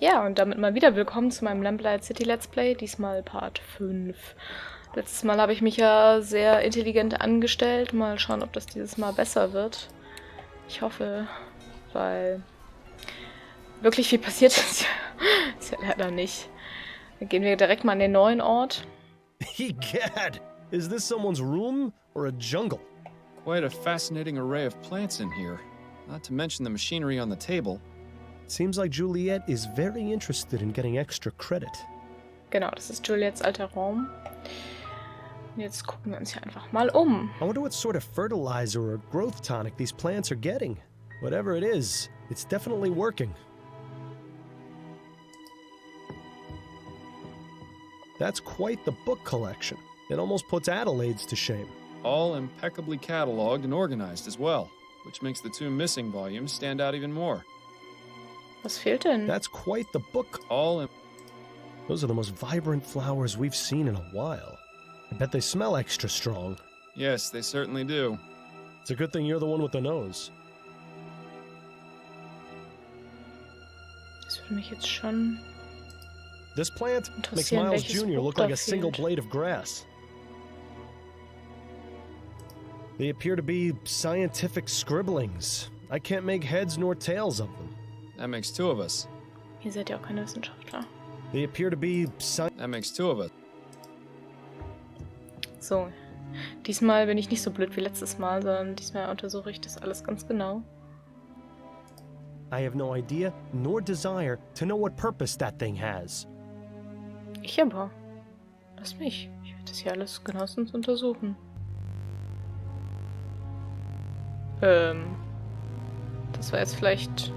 Ja, und damit mal wieder willkommen zu meinem Lamplight City Let's Play, diesmal Part 5. Letztes Mal habe ich mich ja sehr intelligent angestellt. Mal schauen, ob das dieses Mal besser wird. Ich hoffe, weil wirklich viel passiert ist ja leider nicht. Dann gehen wir direkt mal an den neuen Ort. Egad! Is this someone's room or a jungle? Quite a fascinating array of plants in here, not to mention the machinery on the table. Seems like Juliet is very interested in getting extra credit. Genau, das ist Juliets alter Raum. Und jetzt gucken wir uns hier einfach mal um. I wonder what sort of fertilizer or growth tonic these plants are getting. Whatever it is, it's definitely working. That's quite the book collection. It almost puts Adelaide's to shame. All impeccably cataloged and organized as well, which makes the two missing volumes stand out even more. Was fehlt denn? That's quite the book. Those are the most vibrant flowers we've seen in a while. I bet they smell extra strong. Yes, they certainly do. It's a good thing you're the one with the nose. Das würde mich jetzt schon This plant makes interessieren, Miles welches Jr. Buch look da like a single fehlt. blade of grass. They appear to be scientific scribblings. I can't make heads nor tails of them. That makes two of us. Ihr seid ja auch keine Wissenschaftler. They appear to be That makes two of us. So, diesmal bin ich nicht so blöd wie letztes Mal, sondern diesmal untersuche ich das alles ganz genau. I have no idea nor desire to know what purpose that thing has. Ich aber. Lass mich. Ich werde das hier alles genauestens untersuchen. Das war jetzt vielleicht...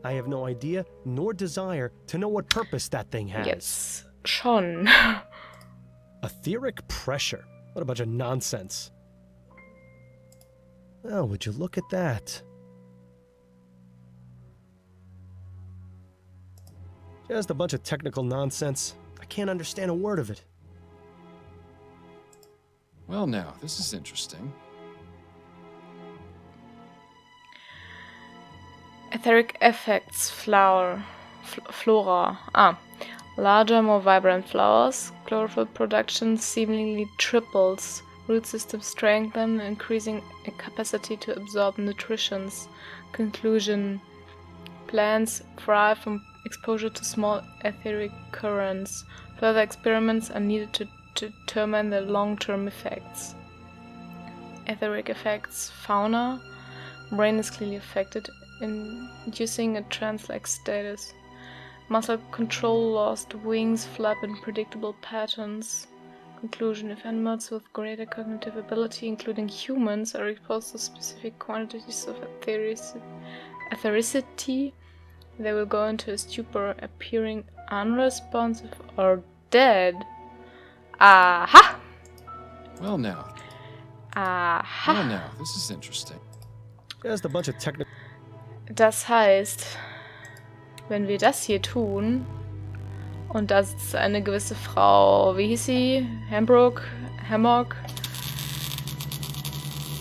I have no idea nor desire to know what purpose that thing has. Jetzt schon. Etheric pressure. What a bunch of nonsense. Oh, would you look at that? Just a bunch of technical nonsense. I can't understand a word of it. Well, now, this is interesting. Etheric effects, flora. Larger, more vibrant flowers. Chlorophyll production seemingly triples. Root system strengthen, increasing a capacity to absorb nutrients. Conclusion. Plants thrive from exposure to small etheric currents. Further experiments are needed to determine the long-term effects. Etheric effects, fauna. Brain is clearly affected, inducing a trance-like status. Muscle control lost, wings flap in predictable patterns. Conclusion: if animals with greater cognitive ability, including humans, are exposed to specific quantities of ethericity, they will go into a stupor, appearing unresponsive or dead. Aha! Well, now. Aha! Well, now, this is interesting. Just a bunch of technical... Das heißt, wenn wir das hier tun, und da sitzt eine gewisse Frau, wie hieß sie? Hamburg,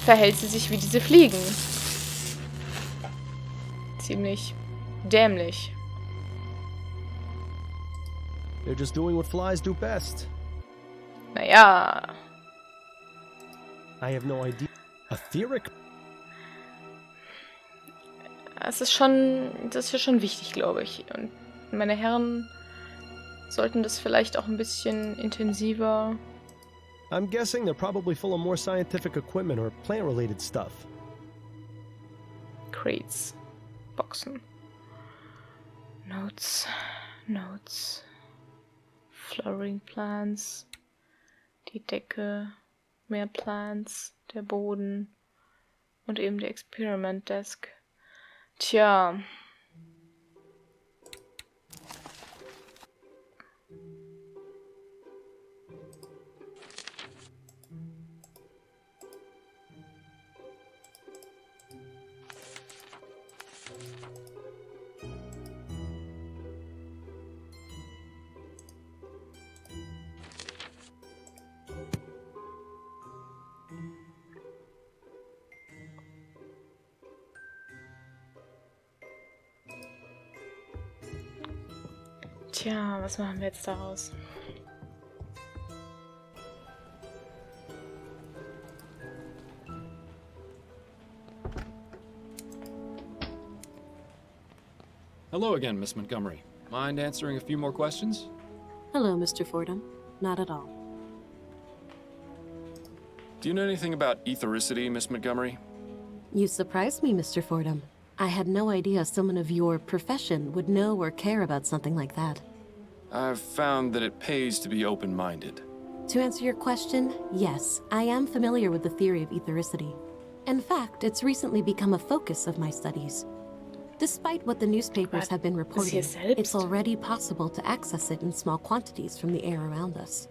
verhält sie sich wie diese Fliegen. Ziemlich dämlich. They're just doing what flies do best. Naja, I have no idea. Etheric... das ist ja schon wichtig, glaube ich. Und meine Herren sollten das vielleicht auch ein bisschen intensiver... I'm guessing they're probably full of more scientific equipment or plant-related stuff. Crates. Boxen. Notes. Flowering plants. Die Decke. Mehr Plants. Der Boden. Und eben die Experiment Desk. Tja. Tja, was machen wir jetzt daraus? Hello again, Miss Montgomery. Mind answering a few more questions? Hello, Mr. Fordham. Not at all. Do you know anything about ethericity, Miss Montgomery? You surprised me, Mr. Fordham. I had no idea someone of your profession would know or care about something like that. I've found that it pays to be open-minded. To answer your question, yes, I am familiar with the theory of ethericity. In fact, it's recently become a focus of my studies. Despite what the newspapers have been reporting, it's already possible to access it in small quantities from the air around us.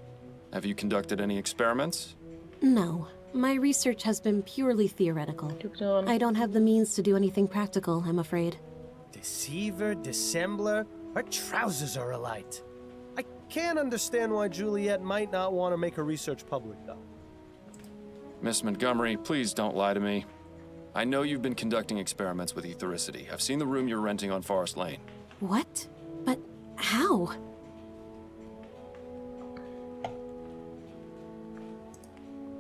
Have you conducted any experiments? No, my research has been purely theoretical. I don't have the means to do anything practical, I'm afraid. Deceiver, dissembler, her trousers are alight. I can't understand why Juliet might not want to make her research public, though. Miss Montgomery, please don't lie to me. I know you've been conducting experiments with ethericity. I've seen the room you're renting on Forest Lane. What? But how?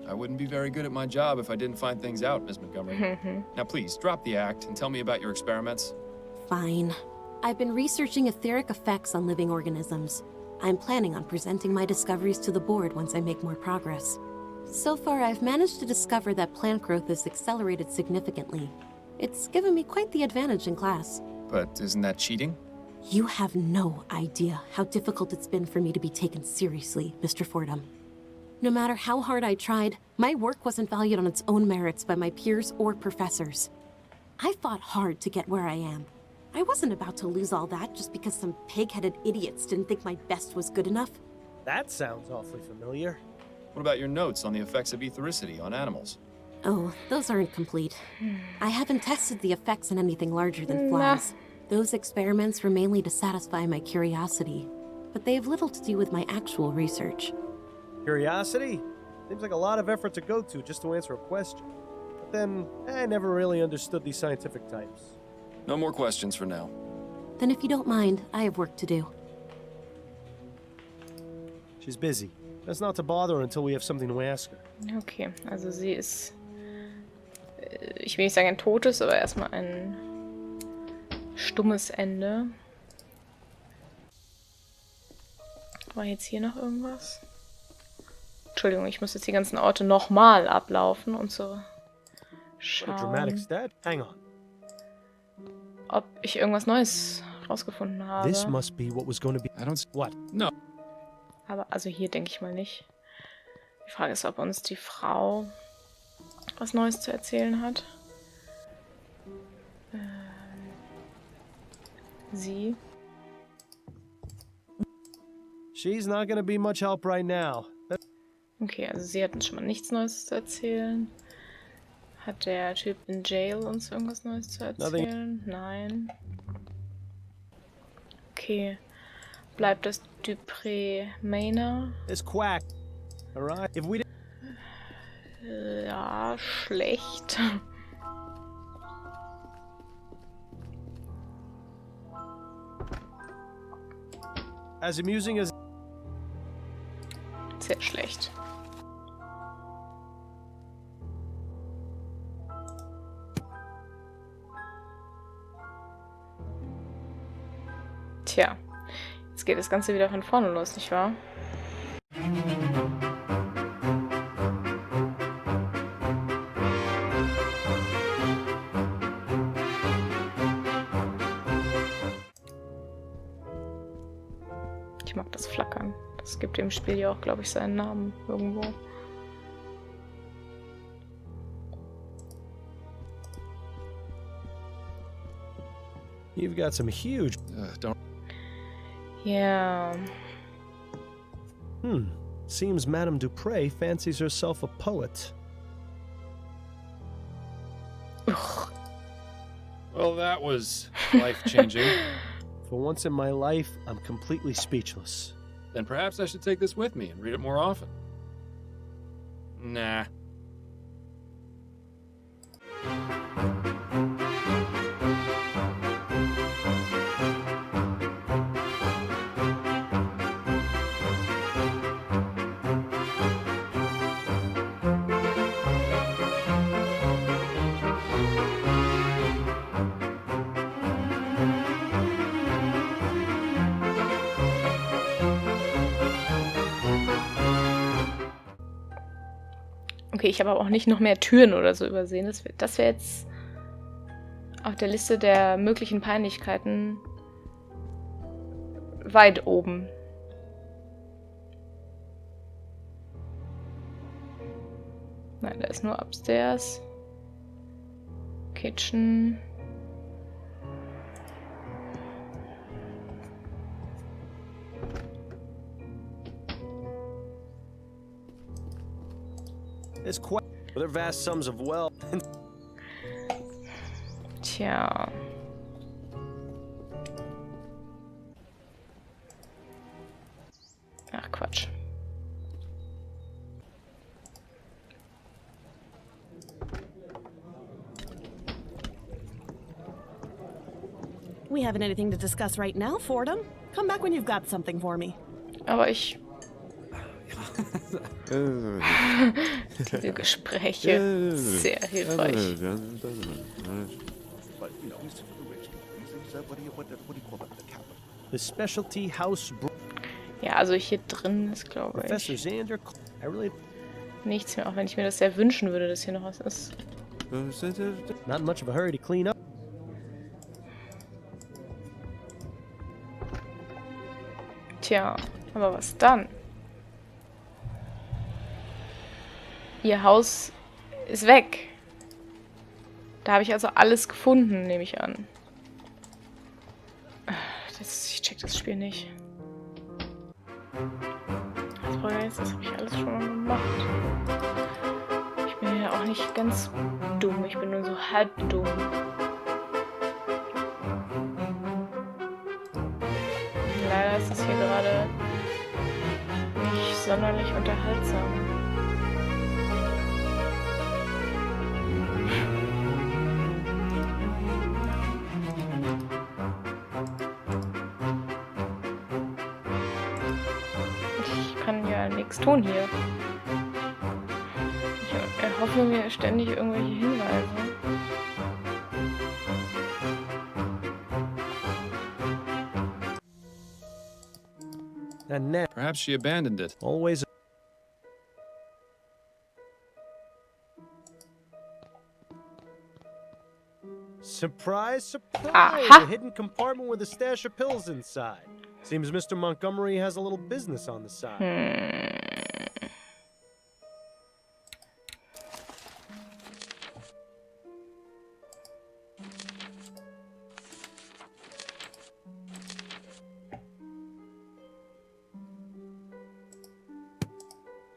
I wouldn't be very good at my job if I didn't find things out, Miss Montgomery. Now please, drop the act and tell me about your experiments. Fine. I've been researching etheric effects on living organisms. I'm planning on presenting my discoveries to the board once I make more progress. So far, I've managed to discover that plant growth is accelerated significantly. It's given me quite the advantage in class. But isn't that cheating? You have no idea how difficult it's been for me to be taken seriously, Mr. Fordham. No matter how hard I tried, my work wasn't valued on its own merits by my peers or professors. I fought hard to get where I am. I wasn't about to lose all that just because some pig-headed idiots didn't think my best was good enough. That sounds awfully familiar. What about your notes on the effects of ethericity on animals? Oh, those aren't complete. I haven't tested the effects on anything larger than flies. Those experiments were mainly to satisfy my curiosity, but they have little to do with my actual research. Curiosity? Seems like a lot of effort to go to just to answer a question. But then, I never really understood these scientific types. No more questions for now. Then if you don't mind, I have work to do. She's busy. Best not to bother her until we have something to ask her. Okay, also sie ist, ich will nicht sagen ein totes, aber erstmal ein stummes Ende. War jetzt hier noch irgendwas? Entschuldigung, ich muss jetzt die ganzen Orte nochmal ablaufen, um zu schauen, Hang on. ob ich irgendwas Neues rausgefunden habe. This must be what was going to be. I don't... What? No. Aber also hier denke ich mal nicht. Die Frage ist, ob uns die Frau was Neues zu erzählen hat. Sie. She's not gonna be much help right now. Okay, also sie hat uns schon mal nichts Neues zu erzählen. Hat der Typ in Jail uns irgendwas Neues zu erzählen? Nein. Okay. Bleibt das Dupré Manor? This quack. Alright. If we Ja, schlecht. as amusing as Sehr schlecht. Tja, jetzt geht das Ganze wieder von vorne los, nicht wahr? Ich mag das Flackern. Das gibt dem Spiel ja auch, glaube ich, seinen Namen irgendwo. you've got some huge. Don't... Ja. Seems Madame Dupré fancies herself a poet. Ugh. Well, that was life-changing. For once in my life, I'm completely speechless. Then perhaps I should take this with me and read it more often. Nah. Okay, ich habe aber auch nicht noch mehr Türen oder so übersehen. Das wäre jetzt auf der Liste der möglichen Peinlichkeiten weit oben. Nein, da ist nur upstairs. Kitchen. It's quite their vast sums of wealth. Tja. Ach, Quatsch. We haven't anything to discuss right now, Fordham. Come back when you've got something for me. Aber ich... Diese Gespräche, sehr hilfreich. The specialty house. Ja, also hier drin ist, glaube Professor ich, Xander. I really nichts mehr, auch wenn ich mir das sehr wünschen würde, dass hier noch was ist. not in much of a hurry to clean up. Tja, aber was dann? Ihr Haus ist weg. Da habe ich also alles gefunden, nehme ich an. Ich check das Spiel nicht. Das habe ich alles schon mal gemacht. Ich bin ja auch nicht ganz dumm, ich bin nur so halb dumm. Leider ist es hier gerade nicht sonderlich unterhaltsam. Ich kann ja nichts tun hier. Ich erhoffe mir ständig irgendwelche Hinweise. And now, Perhaps she abandoned it. always. Surprise, surprise! Aha. A hidden compartment with a stash of pills inside. Seems Mr. Montgomery has a little business on the side.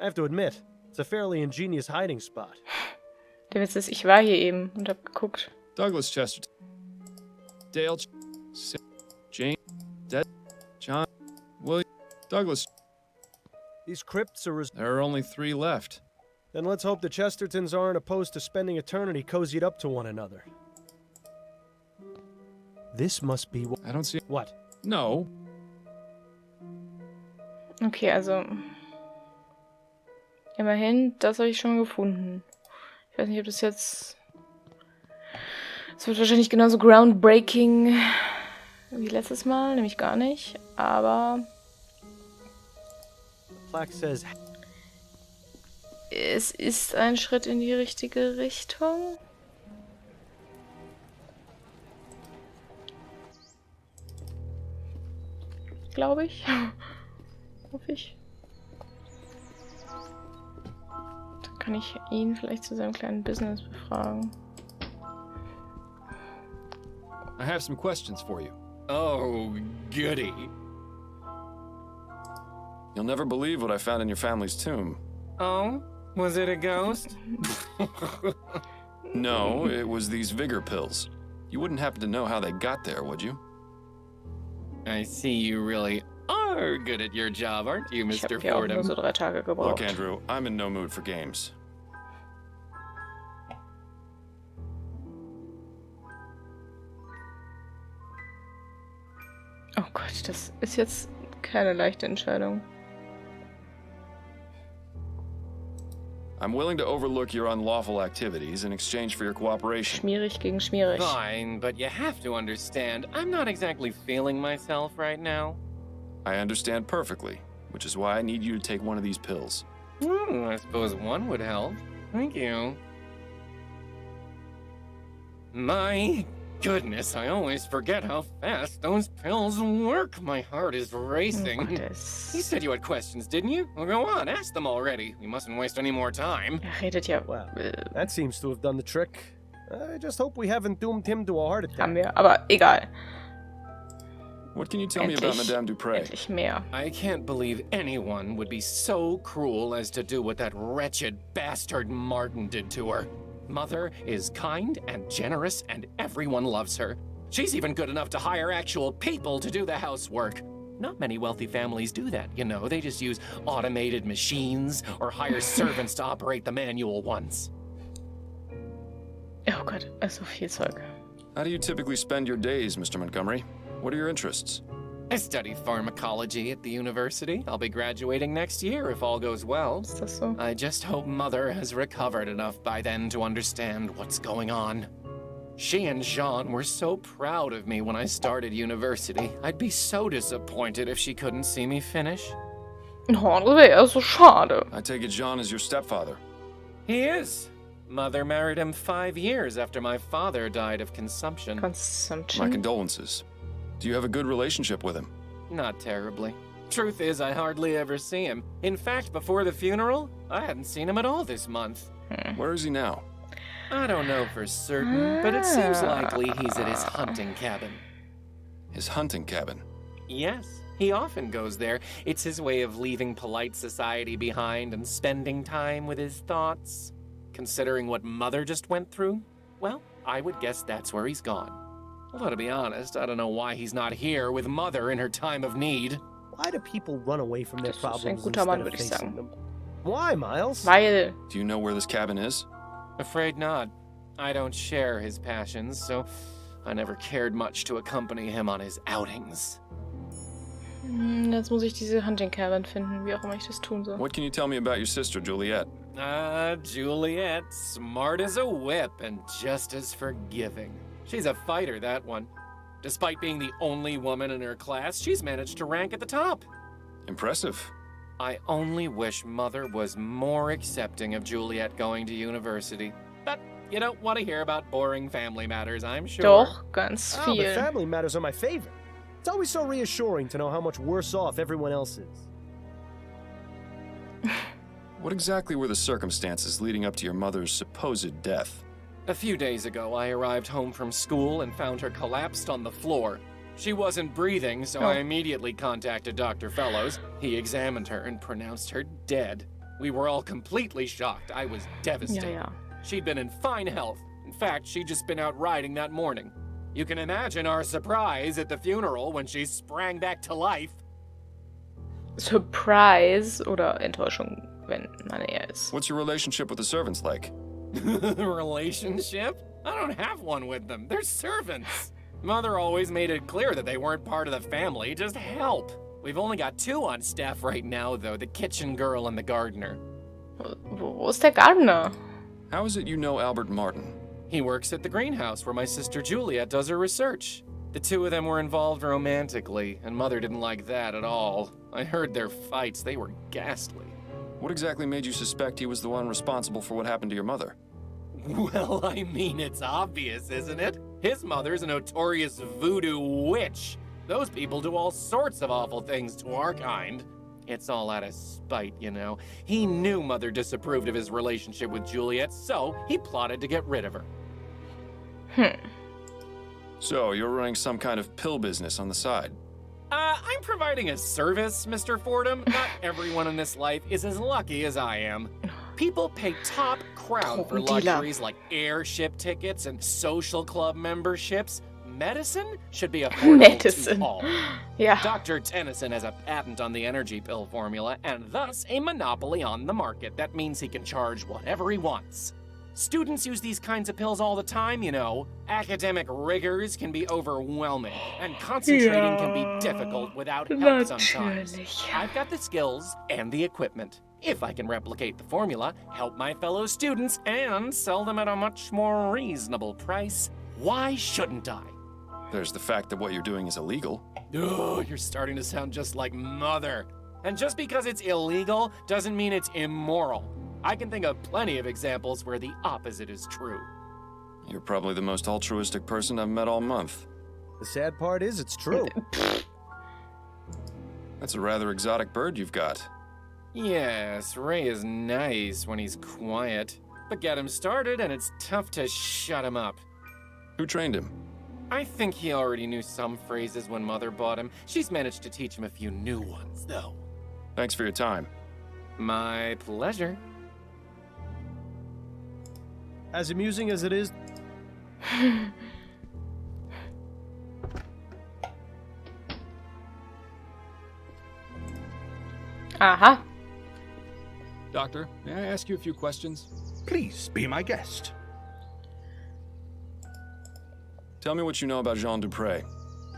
I have to admit, it's a fairly ingenious hiding spot. Der Witz ist, ich war hier eben und hab geguckt. Douglas Chesterton. Dale Jane. Dead. John. William. Douglas. These crypts are. There are only 3 left. Then let's hope the Chestertons aren't opposed to spending eternity cozied up to one another. This must be I don't see... what? No. Okay, also... Immerhin, das habe ich schon mal gefunden. Ich weiß nicht, ob das jetzt... Es wird wahrscheinlich genauso groundbreaking wie letztes Mal, nämlich gar nicht. Aber... Plaque says. Es ist ein Schritt in die richtige Richtung. Glaube ich. Hoffe ich. Dann kann ich ihn vielleicht zu seinem kleinen Business befragen. I have some questions for you. Oh, goody. You'll never believe what I found in your family's tomb. Oh? Was it a ghost? No, it was these vigor pills. You wouldn't happen to know how they got there, would you? I see you really are good at your job, aren't you, Ich Mr. habe ja auch nur Fordham? so 3 Tage Look, gebraucht. Andrew, I'm in no mood for games. Oh Gott, das ist jetzt keine leichte Entscheidung. I'm willing to overlook your unlawful activities in exchange for your cooperation. Schmierig gegen schmierig. Fine, but you have to understand, I'm not exactly feeling myself right now. I understand perfectly, which is why I need you to take one of these pills. I suppose one would help. Thank you. My goodness, I always forget how fast those pills work. My heart is racing. Oh, You said you had questions, didn't you? Well, go on, ask them already. We mustn't waste any more time. redet ja. Wow, that seems to have done the trick. I just hope we haven't doomed him to a heart attack. Haben wir, aber egal. What can you tell me about Madame Dupre? Endlich mehr. I can't believe anyone would be so cruel as to do what that wretched bastard Martin did to her. Mother is kind and generous, and everyone loves her. She's even good enough to hire actual people to do the housework. Not many wealthy families do that, you know. They just use automated machines or hire servants to operate the manual ones. Oh Gott, so viel Zeug. How do you typically spend your days, Mr. Montgomery? What are your interests? I study pharmacology at the university. I'll be graduating next year if all goes well. Ist das so? I just hope Mother has recovered enough by then to understand what's going on. She and Jean were so proud of me when I started university. I'd be so disappointed if she couldn't see me finish. Oh, das wäre so schade. I take it Jean is your stepfather. He is. Mother married him 5 years after my father died of consumption. My Consumption. condolences. Do you have a good relationship with him? Not terribly. Truth is, I hardly ever see him. In fact, before the funeral, I hadn't seen him at all this month. Where is he now? I don't know for certain, but it seems likely he's at his hunting cabin. His hunting cabin. Yes, he often goes there. It's his way of leaving polite society behind and spending time with his thoughts. Considering what Mother just went through, well, I would guess that's where he's gone. Although, to be honest, I don't know why he's not here with Mother in her time of need. Why do people run away from their Das ist ein problems guter instead Mann, of würde ich facing sagen. them? Why, Miles? Weil, Do you know where this cabin is? Afraid not. I don't share his passions, so I never cared much to accompany him on his outings. jetzt muss ich diese Hunting Cabin finden, wie auch immer ich das tun soll. What can you tell me about your sister, Juliet? Juliet, smart as a whip and just as forgiving. She's a fighter, that one. Despite being the only woman in her class, she's managed to rank at the top. Impressive. I only wish Mother was more accepting of Juliet going to university. But you don't want to hear about boring family matters, I'm sure. Doch, ganz Oh, but viel. family matters are my favorite. It's always so reassuring to know how much worse off everyone else is. What exactly were the circumstances leading up to your mother's supposed death? A few days ago, I arrived home from school and found her collapsed on the floor. She wasn't breathing, so I immediately contacted Dr. Fellows. He examined her and pronounced her dead. We were all completely shocked. I was devastated. Ja, ja. She'd been in fine health. In fact, she'd just been out riding that morning. You can imagine our surprise at the funeral when she sprang back to life. Surprise oder Enttäuschung, wenn man eher ist. What's your relationship with the servants like? Relationship? I don't have one with them. They're servants. Mother always made it clear that they weren't part of the family, just help. We've only got 2 on staff right now, though, the kitchen girl and the gardener. Wo ist der Gardener? How is it you know Albert Martin? He works at the greenhouse where my sister Juliet does her research. The 2 of them were involved romantically, and Mother didn't like that at all. I heard their fights. They were ghastly. What exactly made you suspect he was the one responsible for what happened to your mother? Well, I mean, it's obvious, isn't it? His mother's a notorious voodoo witch. Those people do all sorts of awful things to our kind. It's all out of spite, you know. He knew Mother disapproved of his relationship with Juliet, so he plotted to get rid of her. So, you're running some kind of pill business on the side. I'm providing a service, Mr. Fordham. Not everyone in this life is as lucky as I am. People pay top crown for luxuries like airship tickets and social club memberships. Medicine should be affordable to all. Ja. Dr. Tennyson has a patent on the energy pill formula and thus a monopoly on the market. That means he can charge whatever he wants. Students use these kinds of pills all the time, you know. Academic rigors can be overwhelming, and concentrating can be difficult without help sometimes. I've got the skills and the equipment. If I can replicate the formula, help my fellow students, and sell them at a much more reasonable price, why shouldn't I? There's the fact that what you're doing is illegal. Oh, you're starting to sound just like Mother. And just because it's illegal doesn't mean it's immoral. I can think of plenty of examples where the opposite is true. You're probably the most altruistic person I've met all month. The sad part is it's true. That's a rather exotic bird you've got. Yes, Ray is nice when he's quiet. But get him started and it's tough to shut him up. Who trained him? I think he already knew some phrases when Mother bought him. She's managed to teach him a few new ones, though. Thanks for your time. My pleasure. As amusing as it is, Aha. Doctor, may I ask you a few questions? Please be my guest. Tell me what you know about Jean Dupre.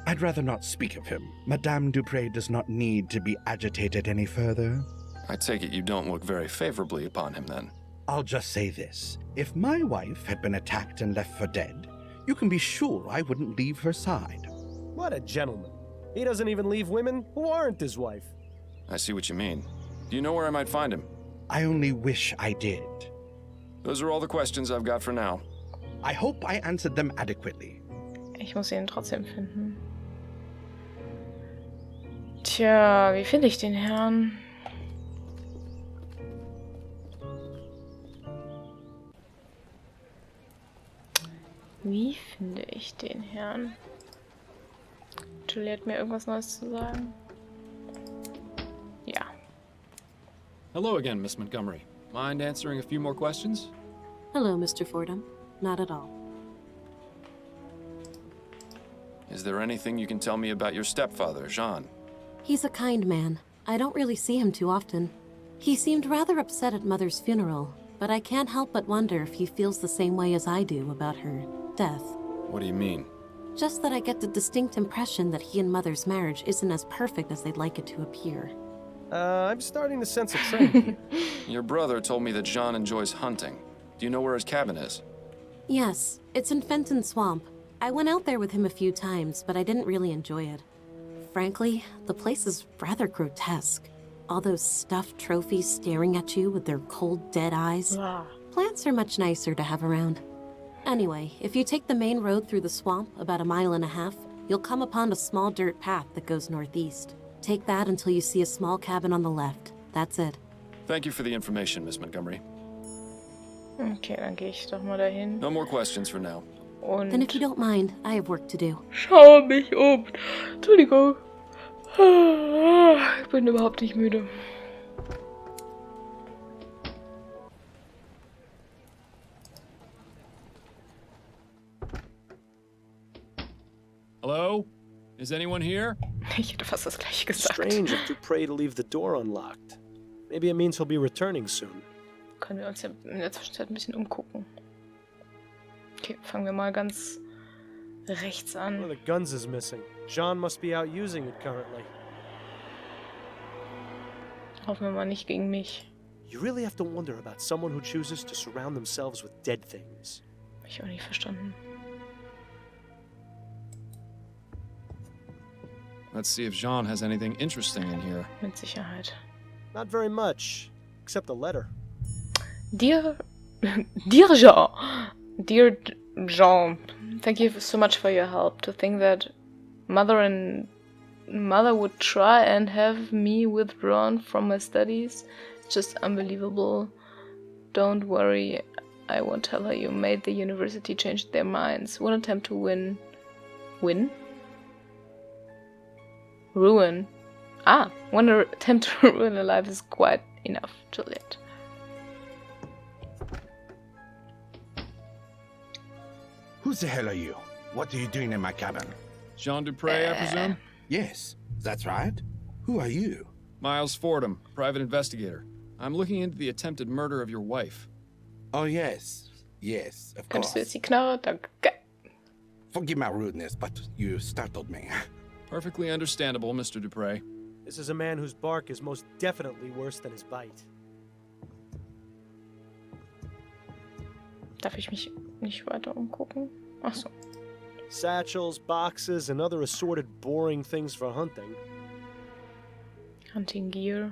I'd rather not speak of him. Madame Dupre does not need to be agitated any further. I take it you don't look very favorably upon him, then. I'll just say this. If my wife had been attacked and left for dead, you can be sure I wouldn't leave her side. what a gentleman. He doesn't even leave women who aren't his wife. I see what you mean. Do you know where I might find him? I only wish I did. Those are all the questions I've got for now. I hope I answered them adequately. Ich muss ihn trotzdem finden. Tja, wie finde ich den Herrn? Wie finde ich den Herrn? Julie hat mir irgendwas Neues zu sagen. Ja. Hello again, Miss Montgomery. Mind answering a few more questions? Hello, Mr. Fordham. Not at all. Is there anything you can tell me about your stepfather, Jean? He's a kind man. I don't really see him too often. He seemed rather upset at Mother's funeral, but I can't help but wonder if he feels the same way as I do about her death. What do you mean? Just that I get the distinct impression that he and Mother's marriage isn't as perfect as they'd like it to appear. I'm starting to sense a trend here. Your brother told me that Jean enjoys hunting. Do you know where his cabin is? Yes, it's in Fenton Swamp. I went out there with him a few times, but I didn't really enjoy it. Frankly, the place is rather grotesque. All those stuffed trophies staring at you with their cold, dead eyes. Plants are much nicer to have around. Anyway, if you take the main road through the swamp about 1.5 miles, you'll come upon a small dirt path that goes northeast. Take that until you see a small cabin on the left. That's it. Thank you for the information, Miss Montgomery. Okay, dann gehe ich doch mal dahin. No more questions for now. Und Then if you don't mind, I have work to do. schaue mich um. Entschuldigung. Ich bin überhaupt nicht müde. Hello? Is anyone here? Ich hätte fast das gleiche gesagt. Strange of Dupre to leave the door unlocked. Maybe it means he'll be returning soon. Können wir uns ja in der Zwischenzeit ein bisschen umgucken. Okay, fangen wir mal ganz rechts One of an. the guns is missing. Jean must be out using it currently. Hoffen wir mal nicht gegen mich. You really have to wonder about someone who chooses to surround themselves with dead things. Hab ich auch nicht verstanden. Let's see if Jean has anything interesting in here. Mit Sicherheit. Not very much, except a letter. Dear Jean. Dear Jean, thank you so much for your help. To think that Mother would try and have me withdrawn from my studies, it's just unbelievable. Don't worry, I won't tell her you made the university change their minds. One attempt to win. Ruin. One attempt to ruin a life is quite enough, Juliet. Who the hell are you? What are you doing in my cabin? Jean Dupre, I presume? Yes, that's right. Who are you? Miles Fordham, private investigator. I'm looking into the attempted murder of your wife. Oh, yes. Yes, of Könntest du jetzt course. die Knarre? Danke. Forgive my rudeness, but you startled me. Perfectly understandable, Mr. Dupre. This is a man whose bark is most definitely worse than his bite. Darf ich mich nicht weiter umgucken? Achso. Satchels, boxes, and other assorted boring things for hunting. Hunting gear.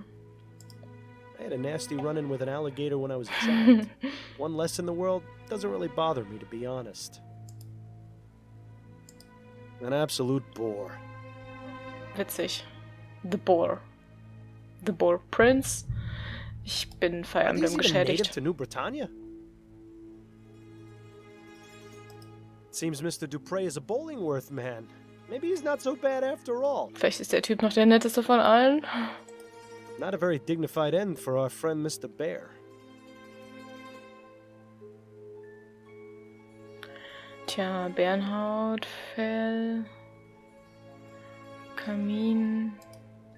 I had a nasty run-in with an alligator when I was a child. One less in the world doesn't really bother me, to be honest. An absolute bore. Witzig. The Boar. The Boar Prince. Ich bin Fire Are these Emblem even native geschädigt. to New Britannia? Seems Mr. Dupre is a Bollingworth man. Maybe he's not so bad after all. Vielleicht ist der Typ noch der netteste von allen. Not a very dignified end for our friend Mr. Bear. Tja, Bärenhaut, Fell, Kamin.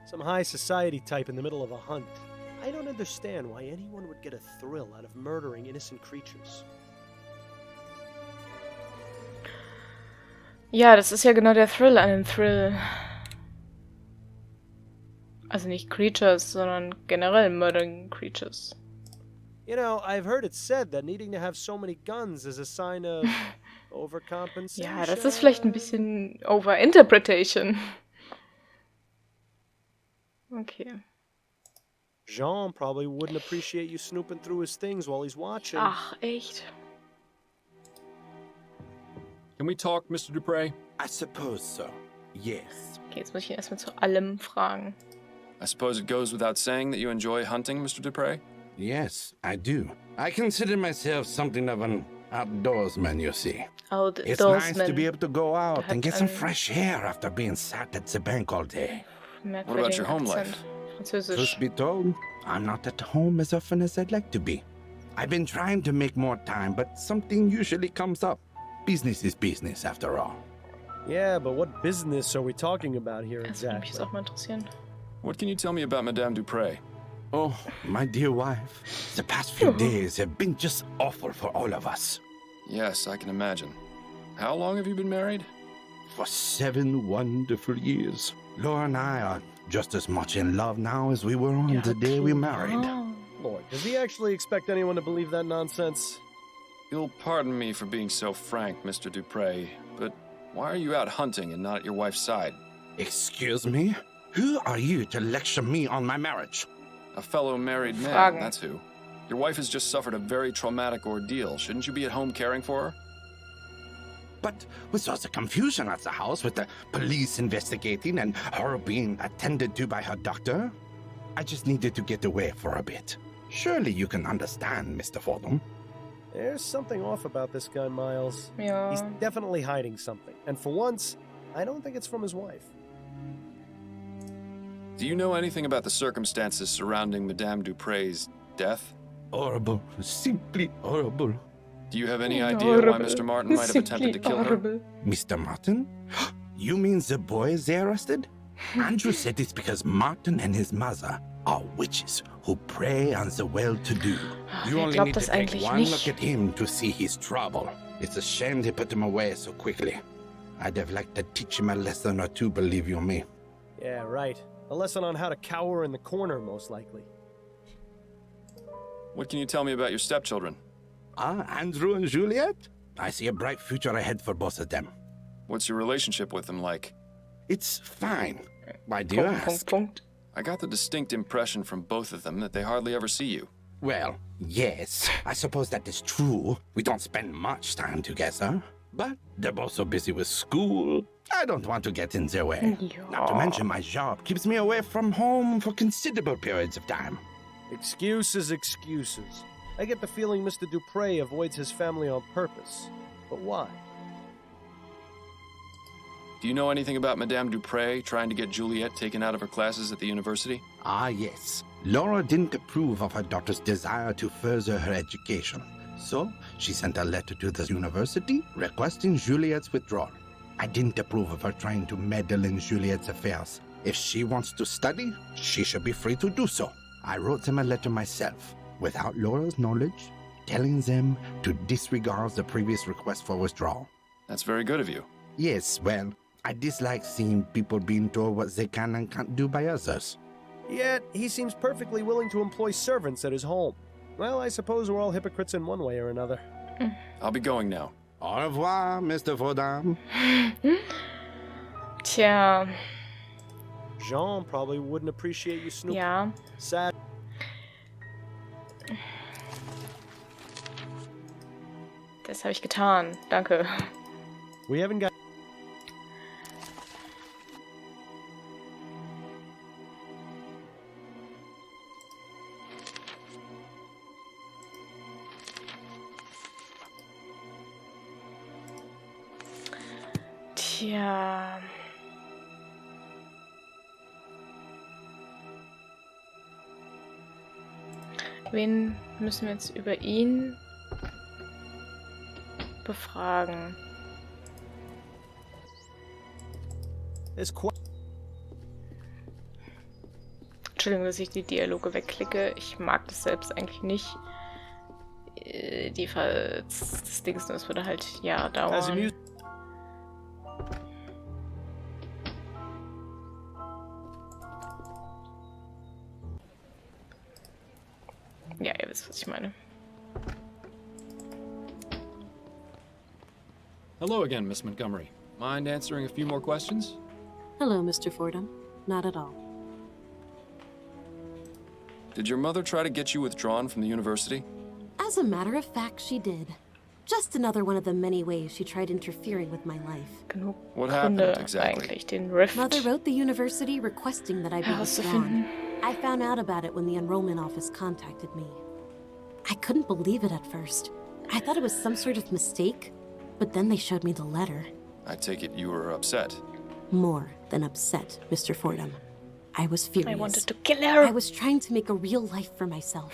Some high society type in the middle of a hunt. I don't understand why anyone would get a thrill out of murdering innocent creatures. Ja, das ist ja genau der Thrill an dem Thrill. Also nicht Creatures, sondern generell Murdering Creatures. You know, I've heard it said that needing to have so many guns is a sign of overcompensation. Ja, das ist vielleicht ein bisschen Overinterpretation. Okay. Jean probably wouldn't appreciate you snooping through his things while he's watching. Ach, echt? Can we talk, Mr. Dupre? I suppose so. Yes. Okay, jetzt muss ich ihn erstmal zu allem fragen. I suppose it goes without saying that you enjoy hunting, Mr. Dupre? Yes, I do. I consider myself something of an outdoorsman, you see. It's nice to be able to go out and get some fresh air after being sat at the bank all day. What about your home life? Französisch. Truth be told, I'm not at home as often as I'd like to be. I've been trying to make more time, but something usually comes up. Business is business, after all. Yeah, but what business are we talking about here Das würde mich exactly? jetzt auch mal interessieren. What can you tell me about Madame Dupre? Oh, my dear wife, the past few days have been just awful for all of us. Yes, I can imagine. How long have you been married? For 7 wonderful years. Laura and I are just as much in love now as we were on the day we married. Oh. Lord, does he actually expect anyone to believe that nonsense? You'll pardon me for being so frank, Mr. Dupre, but why are you out hunting and not at your wife's side? Excuse me? Who are you to lecture me on my marriage? A fellow married man, Fragen. that's who. Your wife has just suffered a very traumatic ordeal. Shouldn't you be at home caring for her? But with such a confusion at the house with the police investigating and her being attended to by her doctor, I just needed to get away for a bit. Surely you can understand, Mr. Fordham. There's something off about this guy, Miles. Ja. He's definitely hiding something. And for once, I don't think it's from his wife. Do you know anything about the circumstances surrounding Madame Dupre's death? Horrible. Simply horrible. Do you have any idea why Horrible. Mr. Martin might have attempted to kill her? Horrible. Mr. Martin? You mean the boy they arrested? Andrew said it's because Martin and his mother are witches who prey on the well-to-do. You wer only glaubt need to das take eigentlich one nicht? look at him to see his trouble. It's a shame they put him away so quickly. I'd have liked to teach him a lesson or two, believe you me. Yeah, right. A lesson on how to cower in the corner, most likely. What can you tell me about your stepchildren? Andrew and Juliet? I see a bright future ahead for both of them. What's your relationship with them like? It's fine. Why do you ask? Punkt. I got the distinct impression from both of them that they hardly ever see you. Well, yes, I suppose that is true. We don't spend much time together. But they're both so busy with school, I don't want to get in their way. Not to mention my job keeps me away from home for considerable periods of time. Excuses, excuses. I get the feeling Mr. Dupre avoids his family on purpose. But why? Do you know anything about Madame Dupre trying to get Juliet taken out of her classes at the university? Ah, yes. Laura didn't approve of her daughter's desire to further her education. So, she sent a letter to the university requesting Juliet's withdrawal. I didn't approve of her trying to meddle in Juliet's affairs. If she wants to study, she should be free to do so. I wrote them a letter myself, without Laura's knowledge, telling them to disregard the previous request for withdrawal. That's very good of you. Yes, well, I dislike seeing people being told what they can and can't do by others. Yet, he seems perfectly willing to employ servants at his home. Well, I suppose we're all hypocrites in one way or another. I'll be going now. Au revoir, Mr. Fordham. Tja, Jean probably wouldn't appreciate you snooping. ja. Sad. Das habe ich getan. Danke. We haven't got. Tja. Wen müssen wir jetzt über ihn befragen? Entschuldigung, dass ich die Dialoge wegklicke. Ich mag das selbst eigentlich nicht. Das Ding ist nur, es würde halt ja dauern. Ja, ihr wisst, was ich meine. Hello again, Miss Montgomery. Mind answering a few more questions? Hello, Mr. Fordham. Not at all. Did your mother try to get you withdrawn from the university? As a matter of fact, she did. Just another one of the many ways she tried interfering with my life. Genug What happened Gründe exactly? eigentlich, den Rift Mother wrote the university requesting that I be withdrawn. herauszufinden. I found out about it when the enrollment office contacted me. I couldn't believe it at first. I thought it was some sort of mistake, but then they showed me the letter. I take it you were upset. More than upset, Mr. Fordham. I was furious. I wanted to kill her. I was trying to make a real life for myself.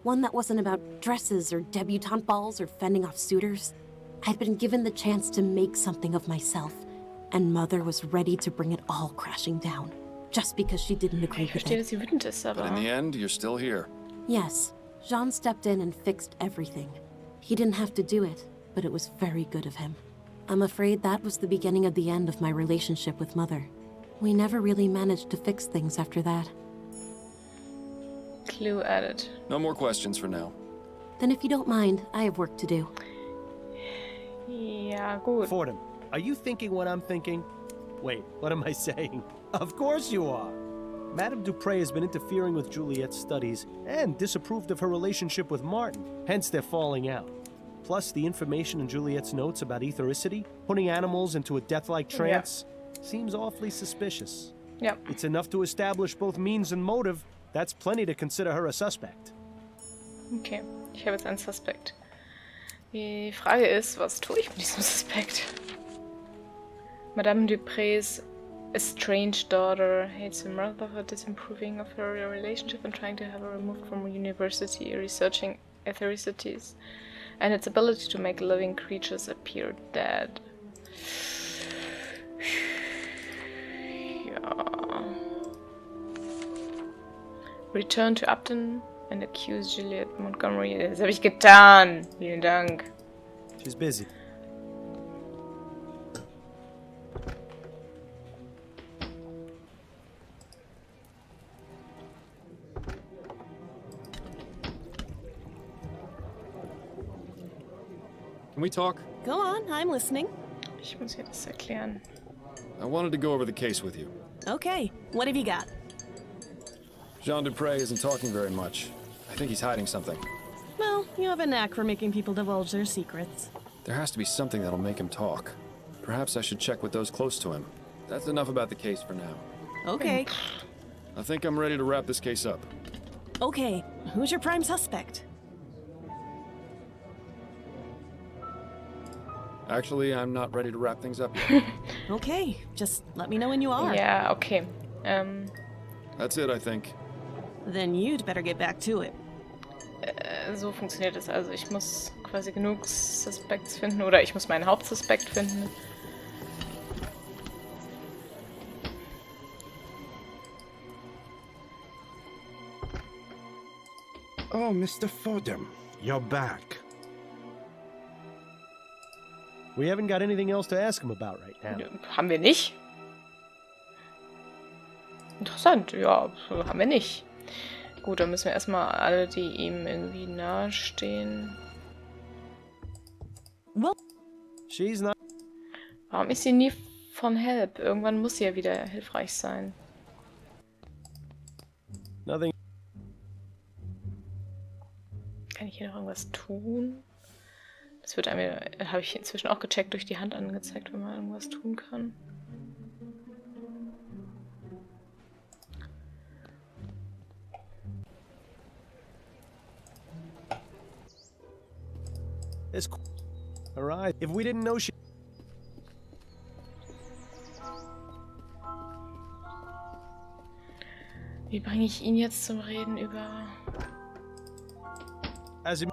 One that wasn't about dresses or debutante balls or fending off suitors. I'd been given the chance to make something of myself, and Mother was ready to bring it all crashing down, just because she didn't agree Ich with verstehe, it. dass sie wütend ist, But in aber... the end, you're still here. Yes, Jean stepped in and fixed everything. He didn't have to do it, but it was very good of him. I'm afraid that was the beginning of the end of my relationship with Mother. We never really managed to fix things after that. Clue added. No more questions for now. Then if you don't mind, I have work to do. Ja, gut. Fordham, are you thinking what I'm thinking? Wait, what am I saying? Of course you are. Madame Dupre has been interfering with Juliet's studies and disapproved of her relationship with Martin, hence they're falling out. Plus, the information in Juliet's notes about ethericity, putting animals into a death-like trance, seems awfully suspicious. Ja. It's enough to establish both means and motive. That's plenty to consider her a suspect. Okay, ich habe jetzt einen Suspekt. Die Frage ist, was tue ich mit diesem Suspekt? Madame Dupre's estranged daughter hates her mother for disapproving of her relationship and trying to have her removed from university, researching ethericities and its ability to make living creatures appear dead. Ja. Return to Upton and accuse Juliet Montgomery. Das habe ich getan. Vielen Dank. She's busy. Can we talk? Go on, I'm listening. Ich muss ihr das erklären. I wanted to go over the case with you. Okay, what have you got? Jean Dupre isn't talking very much. I think he's hiding something. Well, you have a knack for making people divulge their secrets. There has to be something that'll make him talk. Perhaps I should check with those close to him. That's enough about the case for now. Okay. I think I'm ready to wrap this case up. Okay, who's your prime suspect? Actually, I'm not ready to wrap things up yet. Okay, just let me know when you are. Ja, okay. That's it, I think. Then you'd better get back to it. So funktioniert es. Also ich muss quasi genug Suspects finden oder ich muss meinen Hauptsuspekt finden. Oh, Mr. Fordham, you're back. We haven't got anything else to ask him about right now. Haben wir nicht? Interessant, ja, haben wir nicht. Gut, dann müssen wir erstmal alle, die ihm irgendwie nahestehen. She's not. Warum ist sie nie von Help? Irgendwann muss sie ja wieder hilfreich sein. Nothing. Kann ich hier noch irgendwas tun? Das wird einem, habe ich inzwischen auch gecheckt, durch die Hand angezeigt, wenn man irgendwas tun kann. It's cool. Alright, if we didn't know she... Wie bringe ich ihn jetzt zum Reden über... As in...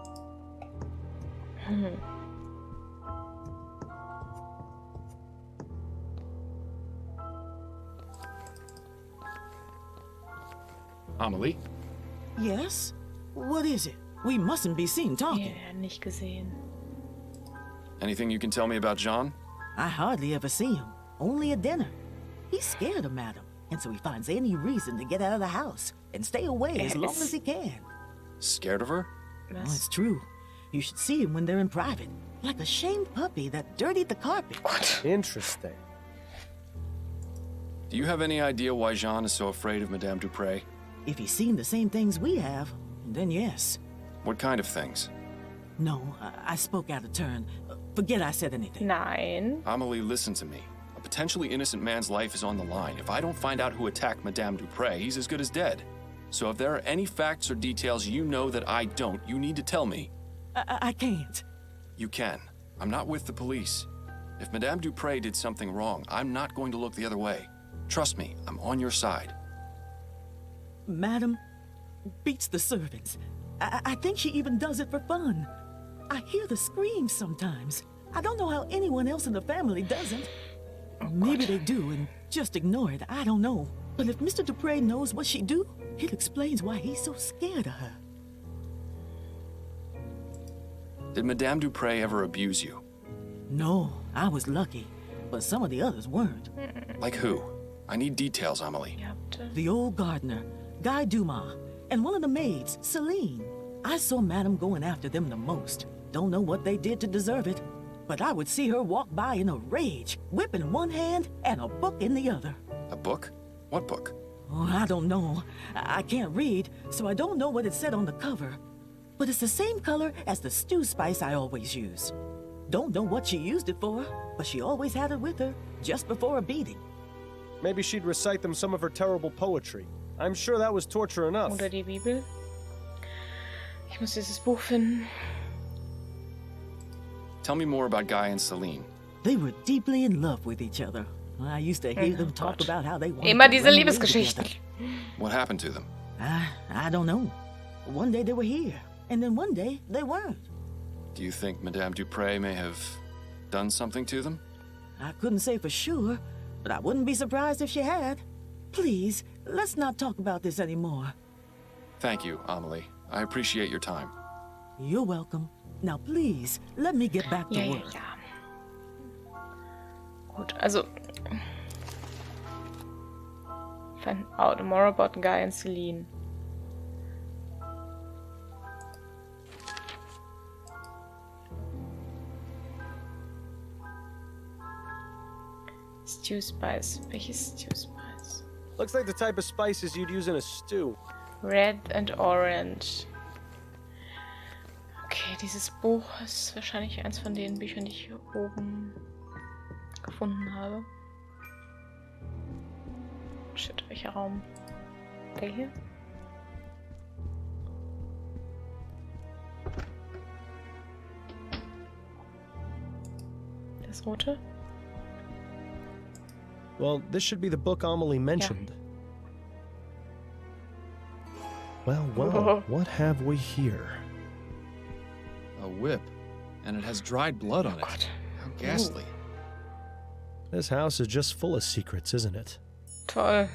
Amelie? Yes? What is it? We mustn't be seen Wir talking. werden nicht gesehen. Anything you can tell me about John? I hardly ever see him. Only at dinner. He's scared of Madam, and so he finds any reason to get out of the house and stay away as long as he can. Scared of her? Oh, it's true. You should see him when they're in private. Like a shamed puppy that dirtied the carpet. Interesting. Do you have any idea why Jean is so afraid of Madame Dupre? If he's seen the same things we have, then yes. What kind of things? No, I spoke out of turn. Forget I said anything. Nein. Amelie, listen to me. A potentially innocent man's life is on the line. If I don't find out who attacked Madame Dupre, he's as good as dead. So if there are any facts or details you know that I don't, you need to tell me. I can't. You can. I'm not with the police. If Madame Dupre did something wrong, I'm not going to look the other way. Trust me, I'm on your side. Madam beats the servants. I think she even does it for fun. I hear the screams sometimes. I don't know how anyone else in the family doesn't. Maybe they do and just ignore it. I don't know. But if Mr. Dupre knows what she do, it explains why he's so scared of her. Did Madame Dupre ever abuse you? No, I was lucky. But some of the others weren't. Like who? I need details, Amelie. The old gardener, Guy Dumas, and one of the maids, Celine. I saw Madame going after them the most. Don't know what they did to deserve it, but I would see her walk by in a rage, whip in one hand and a book in the other. A book? What book? Oh, I don't know. I can't read, so I don't know what it said on the cover. But it's the same color as the stew spice I always use. Don't know what she used it for, but she always had it with her, just before a beating. Maybe she'd recite them some of her terrible poetry. I'm sure that was torture enough. Oder die Bibel. Ich muss dieses Buch finden. Tell me more about Guy and Celine. They were deeply in love with each other. I used to hear them talk about how they wanted Immer to diese run away Liebesgeschichten. together. What happened to them? I don't know. One day they were here, and then one day they weren't. Do you think Madame Dupre may have done something to them? I couldn't say for sure, but I wouldn't be surprised if she had. Please, let's not talk about this anymore. Thank you, Amelie. I appreciate your time. You're welcome. Now please, let me get back to Ja, ja, work. ja. Gut, also... Find out more about Guy and Celine. Stew spice. Welches Stew spice? Looks like the type of spices you'd use in a stew. Red and Orange. Okay, dieses Buch ist wahrscheinlich eins von den Büchern, die ich hier oben gefunden habe. Shit, welcher Raum? Der hier? Das rote? Well, this should be the book Amelie mentioned. Well, what have we here? A whip. And it has dried blood on it. How ghastly. This house is just full of secrets, isn't it? Toll.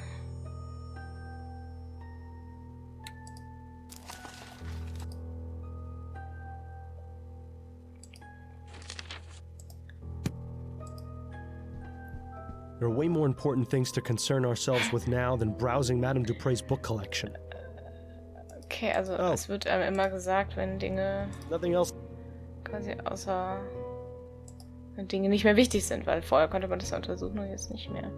There are way more important things to concern ourselves with now than browsing Madame Dupre's book collection. Okay, also es wird einem immer gesagt, wenn Dinge Nothing else. quasi außer wenn Dinge nicht mehr wichtig sind, weil vorher konnte man das ja untersuchen und jetzt nicht mehr.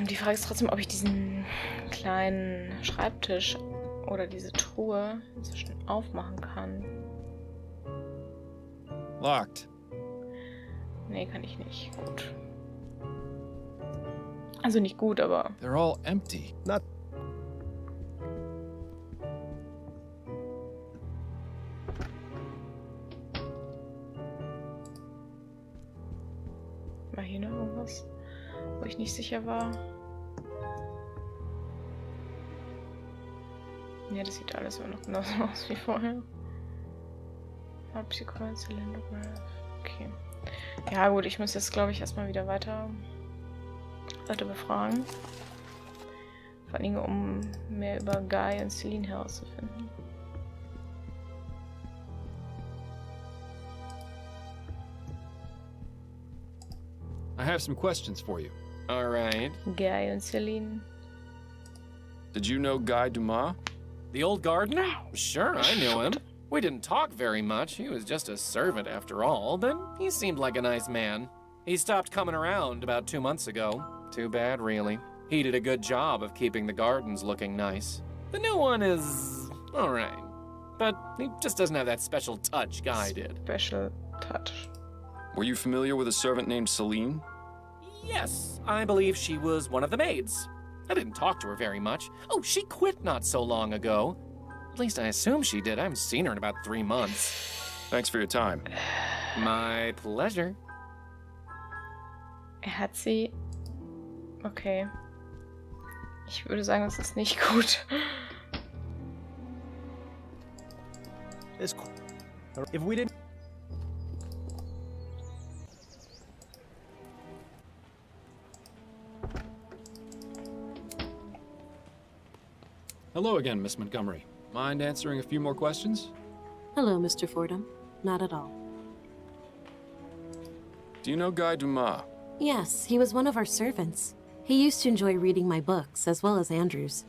Die Frage ist trotzdem, ob ich diesen kleinen Schreibtisch oder diese Truhe inzwischen aufmachen kann. Locked. Nee, kann ich nicht. Gut. Also nicht gut, aber... They're all empty. Not War hier noch irgendwas, wo ich nicht sicher war? Ja, das sieht alles immer noch genauso aus wie vorher. Hauptsequenz, Cylindograph. Okay. Ja gut, ich muss jetzt glaube ich erstmal wieder weiter Leute befragen. Vor allem um mehr über Guy und Celine herauszufinden. I have some questions for you. All right. Guy und Celine. Did you know Guy Dumas? The old gardener? Sure, I knew him. We didn't talk very much. He was just a servant after all, but he seemed like a nice man. He stopped coming around about 2 months ago. Too bad, really. He did a good job of keeping the gardens looking nice. The new one is all right, but he just doesn't have that special touch Guy did. Special touch. Were you familiar with a servant named Celine? Yes, I believe she was one of the maids. I didn't talk to her very much. Oh, she quit not so long ago. At least I assume she did. I haven't seen her in about 3 months. Thanks for your time. My pleasure. Hat sie... Okay. Ich würde sagen, das ist nicht gut. this. If we didn't. Hello again, Miss Montgomery. Mind answering a few more questions? Hello, Mr. Fordham. Not at all. Do you know Guy Dumas? Yes, he was one of our servants. He used to enjoy reading my books, as well as Andrew's.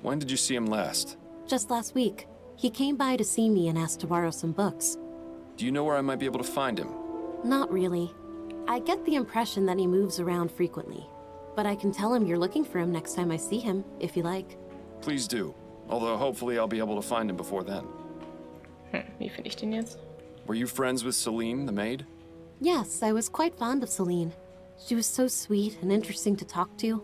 When did you see him last? Just last week, he came by to see me and asked to borrow some books. Do you know where I might be able to find him? Not really. I get the impression that he moves around frequently. But I can tell him you're looking for him next time I see him, if you like. Please do. Although hopefully I'll be able to find him before then. Wie finde ich den jetzt? Were you friends with Celine, the maid? Yes, I was quite fond of Celine. She was so sweet and interesting to talk to.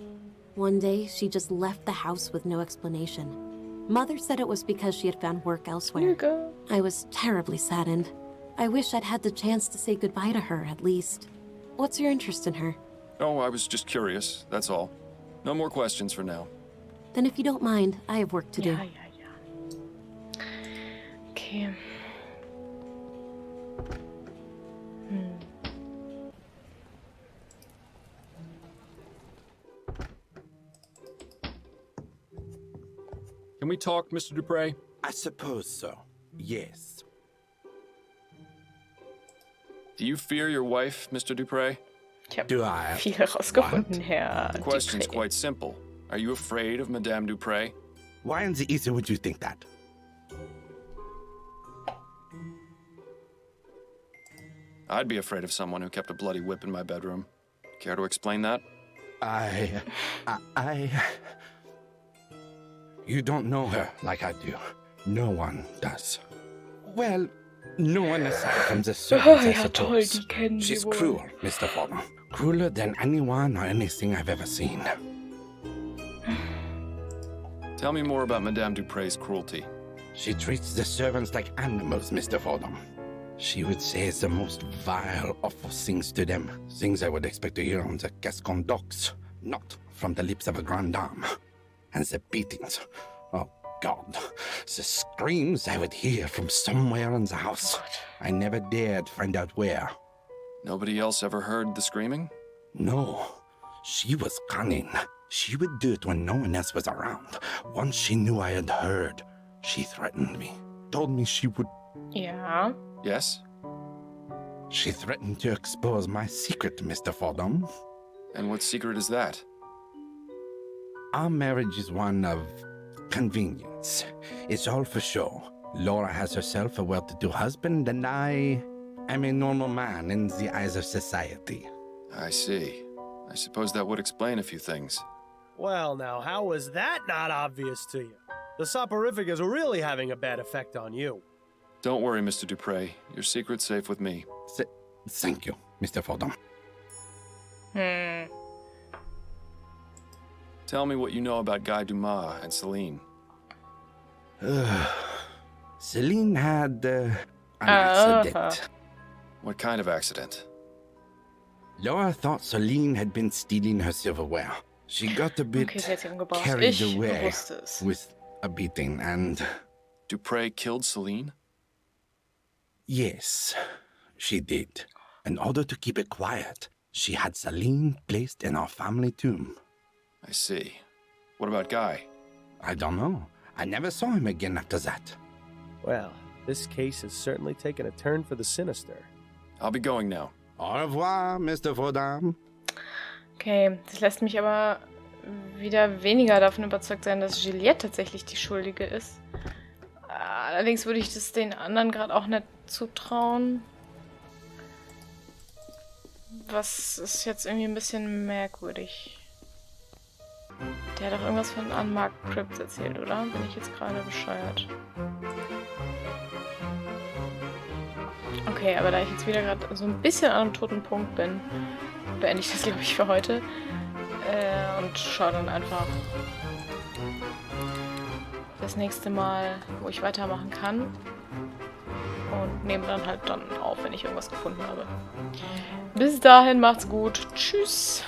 One day, she just left the house with no explanation. Mother said it was because she had found work elsewhere. Lüge. I was terribly saddened. I wish I'd had the chance to say goodbye to her, at least. What's your interest in her? Oh, I was just curious, that's all. No more questions for now. Then if you don't mind, I have work to do. Ja, ja, ja. Okay. Can we talk, Mr. Dupre? I suppose so. Yes. Do you fear your wife, Mr. Dupre? Ich habe Do I? viel herausgefunden, Herr The question's Dupré. quite simple. Are you afraid of Madame Dupre? Why in the ether would you think that? I'd be afraid of someone who kept a bloody whip in my bedroom. Care to explain that? You don't know her like I do. No one does. Well, no one aside from the servants, I ja, toll, suppose. die kennen She's Sie wohl. cruel, Mr. Fordham. Crueler than anyone or anything I've ever seen. Tell me more about Madame Dupre's cruelty. She treats the servants like animals, Mr. Fordham. She would say the most vile, awful things to them. Things I would expect to hear on the Gascon docks, not from the lips of a grande dame. And the beatings. Oh, God. The screams I would hear from somewhere in the house. I never dared find out where. Nobody else ever heard the screaming? No. She was cunning. She would do it when no one else was around. Once she knew I had heard, she threatened me. Told me she would... Ja. Yes? She threatened to expose my secret, Mr. Fordham. And what secret is that? Our marriage is one of convenience. It's all for show. Laura has herself a well-to-do husband, and I am a normal man in the eyes of society. I see. I suppose that would explain a few things. Well, now, how was that not obvious to you? The soporific is really having a bad effect on you. Don't worry, Mr. Dupre. Your secret's safe with me. Thank you, Mr. Fordham. Tell me what you know about Guy Dumas and Celine. Celine had an accident. What kind of accident? Laura thought Celine had been stealing her silverware. She got a bit Okay, sie hat sie umgebracht. carried Ich away wusste es. with a beating, and Dupre killed Celine? yes, she did. In order to keep it quiet, she had Celine placed in our family tomb. I see. What about Guy? I don't know. I never saw him again after that. Well, this case has certainly taken a turn for the sinister. I'll be going now. Au revoir, Mr. Fordham. Okay, das lässt mich aber wieder weniger davon überzeugt sein, dass Juliette tatsächlich die Schuldige ist. Allerdings würde ich das den anderen gerade auch nicht zutrauen. Was ist jetzt irgendwie ein bisschen merkwürdig. Der hat doch irgendwas von Unmarked Crypts erzählt, oder? Bin ich jetzt gerade bescheuert? Okay, aber da ich jetzt wieder gerade so ein bisschen an einem toten Punkt bin, beende ich das, glaube ich, für heute. Und schaue dann einfach das nächste Mal, wo ich weitermachen kann. Und nehme dann halt auf, wenn ich irgendwas gefunden habe. Bis dahin, macht's gut. Tschüss.